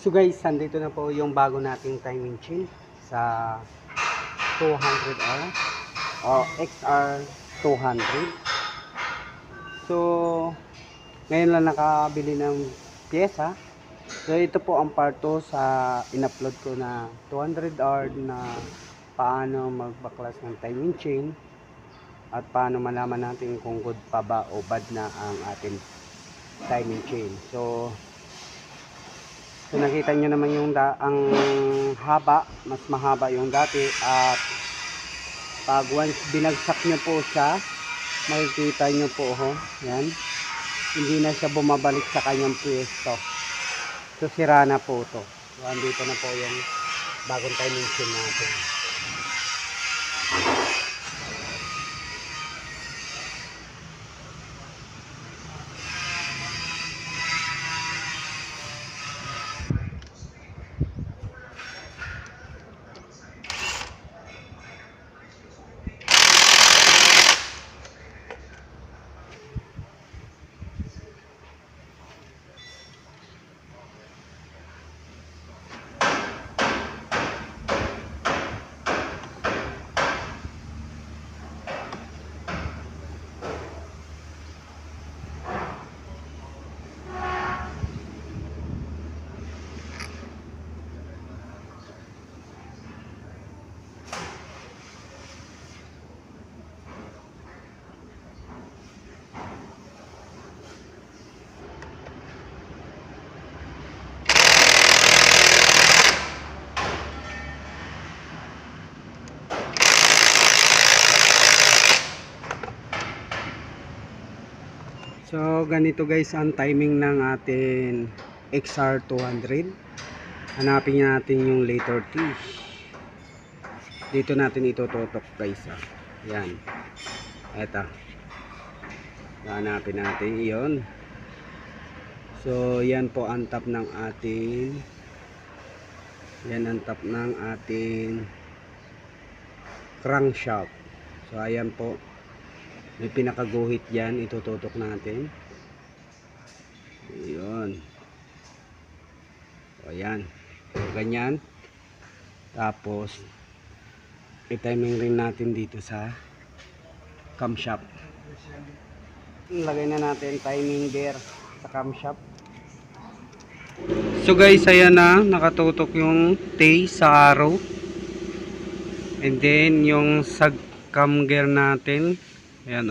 So guys, nandito na po yung bago nating timing chain sa 200R o XR 200. So ngayon lang nakabili ng pyesa. So ito po ang part 2 sa in-upload ko na 200R na paano magbaklas ng timing chain at paano malaman natin kung good pa ba o bad na ang ating timing chain. So nakita nyo naman yung ang haba, mas mahaba yung dati, at pag once binagsak nyo po siya, makikita nyo po, yan, hindi na siya bumabalik sa kanyang pwesto. So sira na po to. So andito na po yung bagong timing chain natin. So ganito guys ang timing ng ating XR200. Hanapin natin yung letter T. Dito natin itututok guys. Yan. Eto. Hanapin natin iyon. So yan po ang top ng ating, yan ang top ng ating crankshaft. So ayan po, may pinakaguhit dyan, itututok natin. Ayun. So ayan, so ganyan. Tapos i-timing rin natin dito sa camshaft. Lagay na natin timing gear sa camshaft. So guys, ayan na, nakatutok yung T sa arrow. And then yung sa cam gear natin, ayan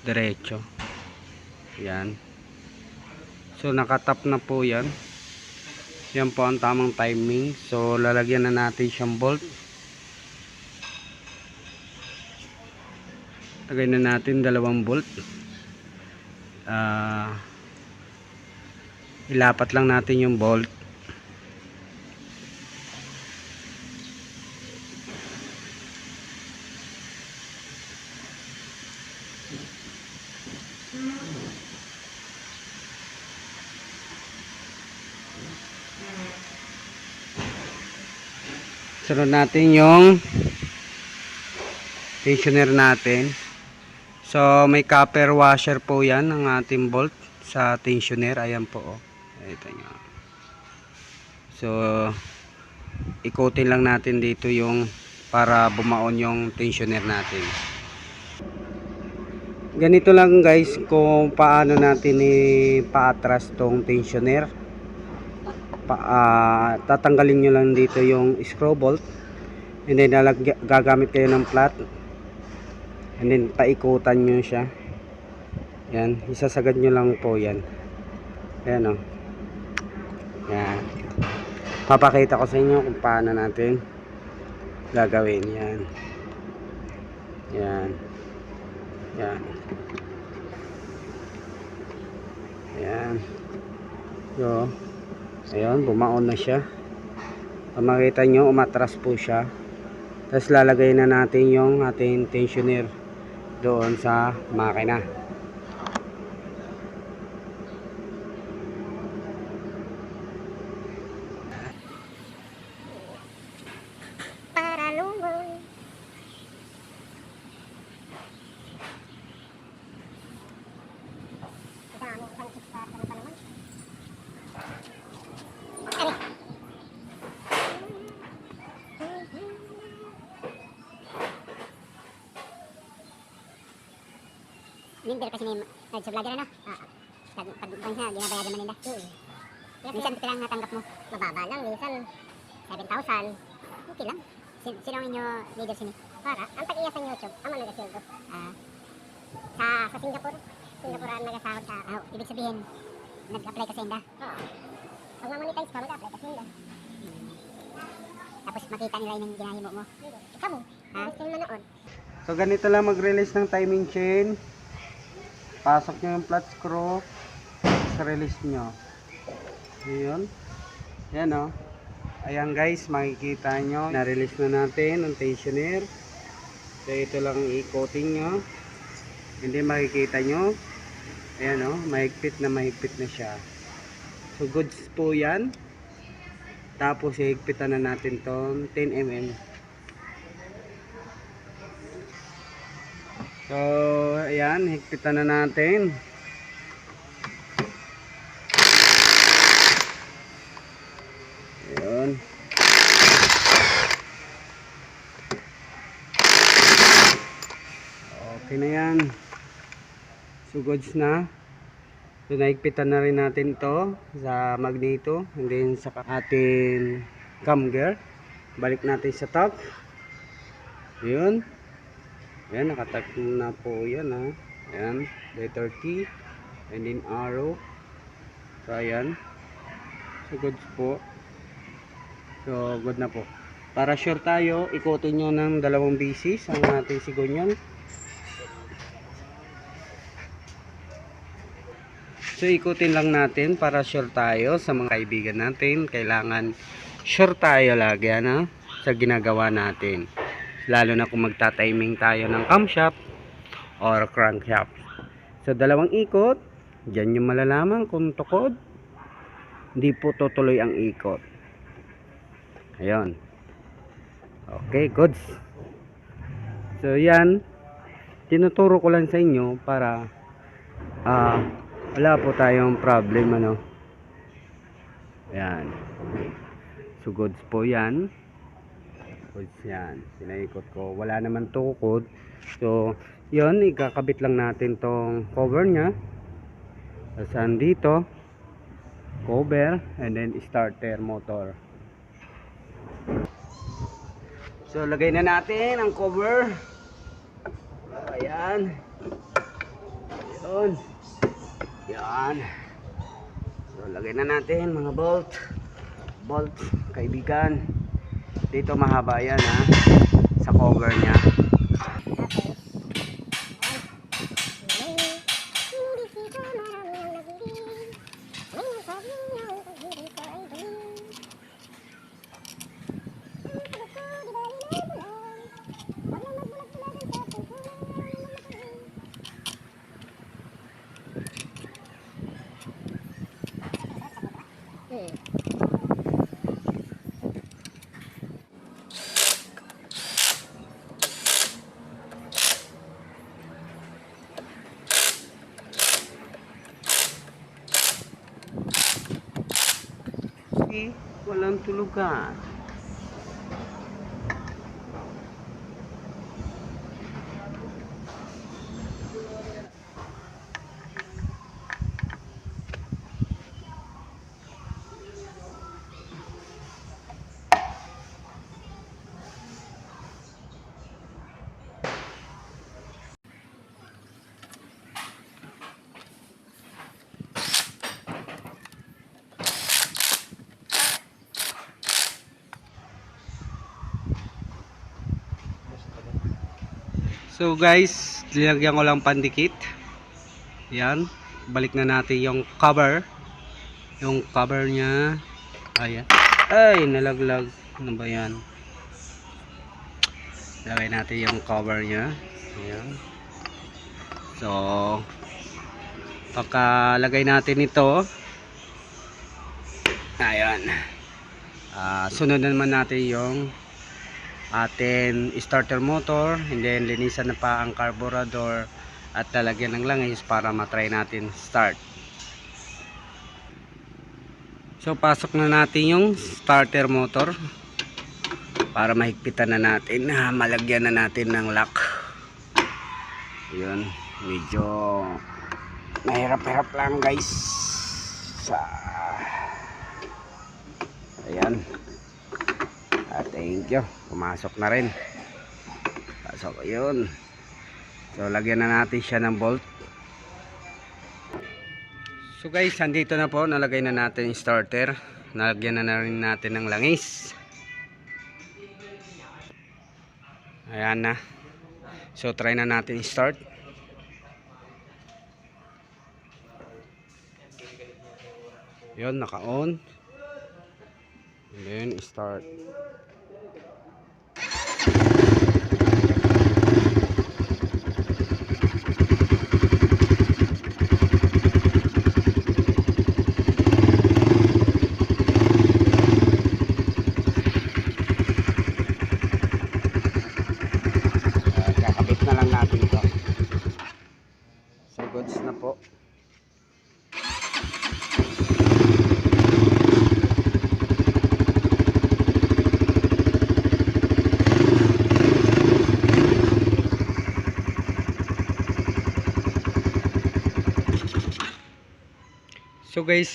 diretso. Yan. So nakatap na po yan. Yan po ang tamang timing. So lalagyan na natin siyang bolt. Lagay na natin 2 bolt. Ilapat lang natin yung bolt. Sunod natin yung tensioner natin. So may copper washer po yan ang ating bolt sa tensioner. Ayan po. Ito nyo. So ikutin lang natin dito yung para bumaon yung tensioner natin. Ganito lang guys kung paano natin ipaatras tong tensioner. tatanggalin nyo lang dito yung screw bolt, and then gagamit kayo ng flat, and then paikutan nyo siya. Yan, isasagad nyo lang po yan. Ayan o. Yan, papakita ko sa inyo kung paano natin gagawin. Yan, yan, yan, yan. So ayun, bumaon na siya. Kung makita nyo, umatras po siya. Tapos lalagay na natin yung ating tensioner doon sa makina. Linder kasi ni sa vlogger na. Pag siya ginabayaran naman nila. Minsan ito lang natanggap mo. Mababa lang, minsan 7,000. Okay lang. Sino ang inyo leader sini? Para ang tag-iya sa YouTube, ang mga nagasildo. Sa Singapore ang nagasahod sa ibig sabihin nag-apply ka sa inda. Pag ma-monetize ka, mag-apply ka sa inda. Tapos makita nila yung ginahimo mo. Ikaw mo, gusto mo manood. So ganito lang mag-release ng timing chain. Pasok nyo yung flat screw, sa release nyo. Ayun. Yan o. Ayan guys, makikita nyo, na-release na natin ang tensioner. So ito lang i-coating nyo. Hindi makikita nyo. Ayan o, mahigpit na siya. So goods po yan. Tapos ihigpitan na natin tong 10 mm. So ayan, higpitan na natin. Ayan. Okay na yan. So goods na. So nahigpitan na rin natin to sa magneto, and then sa ating cam gear. Balik natin sa top. Ayun. Ayan, nakatag na po yan ha. Ayan, letter T, and then arrow. So ayan. So goods po. So good na po. Para sure tayo, ikutin nyo ng 2 bisis ang ating sigonyan. So ikutin lang natin para sure tayo sa mga kaibigan natin. Kailangan sure tayo lagi ano, sa ginagawa natin. Lalo na kung magta-timing tayo ng camshaft or crankshaft. So 2 ikot, dyan yung malalaman kung tukod. Hindi po tutuloy ang ikot. Ayun. Okay, goods. So yan, tinuturo ko lang sa inyo para wala po tayong problem ano. Ayan. So goods po yan. Goods yan. Sinaikot ko. Wala naman tukod. So yun, ikakabit lang natin tong cover nya. Saan dito? Cover and then starter motor. So lagay na natin ang cover. Ayan. Yun. Yan. So lagay na natin mga bolt. Bolt, kaibigan. Dito mahaba yan ha. Sa cover nya. Walang tulugan. So guys, linagyan ko lang pandikit. Yan. Balik na natin yung cover. Yung cover niya. Ayan. Ay, nalaglag. Ano ba yan? Lagay natin yung cover niya. Ayan. So, pagkalagay natin ito, ayan. Sunod naman natin yung atin starter motor, and then linisan na pa ang carburetor at lalagyan ng langis para matry natin start. So pasok na natin yung starter motor para mahigpitan na natin, malagyan na natin ng lock. Yun, medyo mahirap-hirap lang guys. Ayan. Thank you. Pumasok na rin. Pasok. Yun. So lagyan na natin siya ng bolt. So guys, andito na po. Nalagay na natin yung starter. Nalagyan na rin natin ng langis. Ayan na. So try na natin start. Yun, naka-on. And then start. Kakabit na lang natin ito. So goods na po. So guys,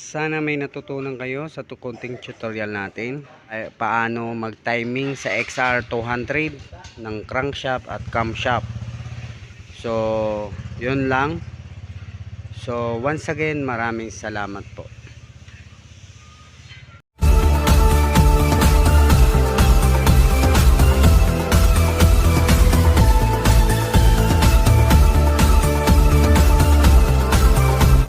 sana may natutunan kayo sa konting tutorial natin. Paano mag-timing sa XR200 ng crankshaft at camshaft. So, yun lang. So, once again, maraming salamat po.